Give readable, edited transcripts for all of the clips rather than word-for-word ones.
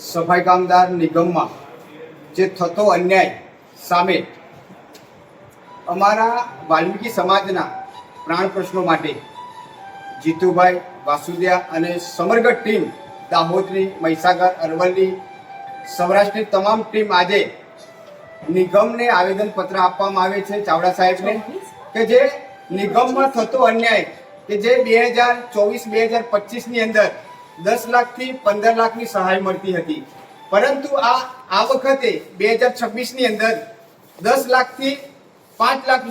સફાઈ કામદાર નિગમમાં જે થતો અન્યાય સામે અમારા વાલ્મીકી સમાજના પ્રાણ પ્રશ્નો માટે જીતુભાઈ વાસુદિયા અને સમગ્ર ટીમ દાહોદની, મહીસાગર, અરવલ્લી, સૌરાષ્ટ્રની તમામ ટીમ આજે નિગમને આવેદનપત્ર આપવામાં આવે છે ચાવડા સાહેબને કે જે નિગમમાં થતો અન્યાય કે જે 2024-2025 ની અંદર 10 લાખથી 15 લાખની સહાય મળતી હતી, પરંતુ આ વખતે 2026 ની અંદર 10 લાખથી 5 લાખ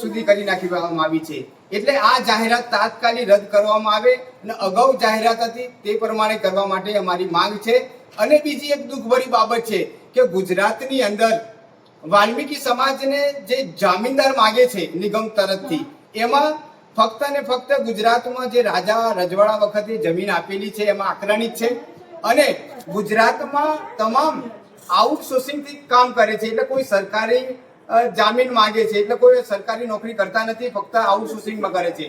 સુધી કરી નાખવામાં આવી છે. એટલે આ જાહેરાત તાત્કાલિક રદ કરવામાં આવે અને અગાઉ જાહેરાત હતી તે પ્રમાણે કરવા માટે અમારી માંગ છે. અને બીજી એક દુઃખભરી બાબત છે કે ગુજરાતની અંદર વાલ્મીકી સમાજને જે જામીનદાર માગે છે નિગમ તરફથી, એમાં ફક્ત ને ફક્ત ગુજરાતમાં જે રાજા રજવાડા વખતે જમીન આપેલી છે એમાં આક્રમિત છે અને ગુજરાતમાં તમામ આઉટસોર્સિંગથી કામ કરે છે. એટલે કોઈ સરકારી જામીન માંગે છે એટલે કોઈ સરકારી નોકરી કરતા નથી, ફક્ત આઉટસોર્સિંગમાં કરે છે.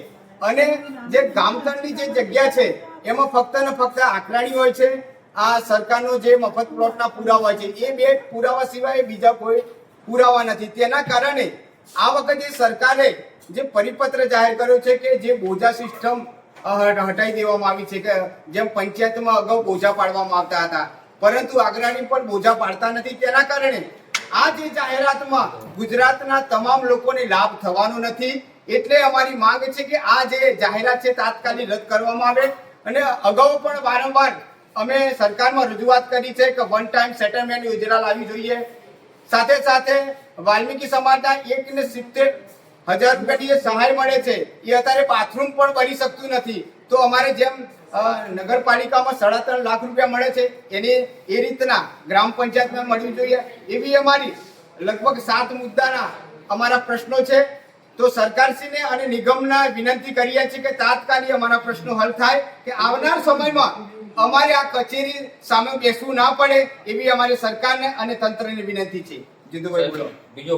અને જે ગામતળની જે જગ્યા છે એમાં ફક્ત ને ફક્ત આક્રમણ હોય છે. આ સરકારનો જે મફત પ્લોટના પુરાવા છે એ બે પુરાવા સિવાય બીજા કોઈ પુરાવા નથી. તેના કારણે આ વખતે સરકારે જે પરિપત્ર જાહેર કર્યો છે કે જે બોજા સિસ્ટમ હટાવી દેવામાં આવી છે, કે જેમ પંચાયતમાં અગાઉ બોજા પાડવામાં આવતા હતા પરંતુ અગ્રણી પણ બોજા પાડતા નથી. તેના કારણે આ જે જાહેરાતમાં ગુજરાતના તમામ લોકોને લાભ થવાનો નથી. એટલે અમારી માંગ છે કે આ જે જાહેરાત છે તાત્કાલિક રદ કરવામાં આવે. અને અગાઉ પણ વારંવાર અમે સરકારમાં રજૂઆત કરી છે કે વન ટાઈમ સેટલમેન્ટ યોજના લાવવી જોઈએ. સાથે સાથે વાલ્મીકી સમાજના 1,70,000 રૂપિયાની સહાય મળે છે એ અત્યારે બાથરૂમ પણ બની શકતું નથી. તો અમારે જેમ નગરપાલિકામાં 3.5 લાખ રૂપિયા મળે છે એની એ રીતના ગ્રામ પંચાયતમાં મળવી જોઈએ. એવી અમારી લગભગ 7 મુદ્દાના અમારા પ્રશ્નો છે. તો સરકારશ્રીને અને નિગમના વિનંતી કરીએ છીએ કે તાત્કાલિક અમારા પ્રશ્નો હલ થાય, કે આવનાર સમયમાં અમારે આ કચેરી સામે બેસવું ના પડે એવી અમારી સરકારને અને તંત્રને વિનંતી છે. જીતુભાઈ બોલો. બીજો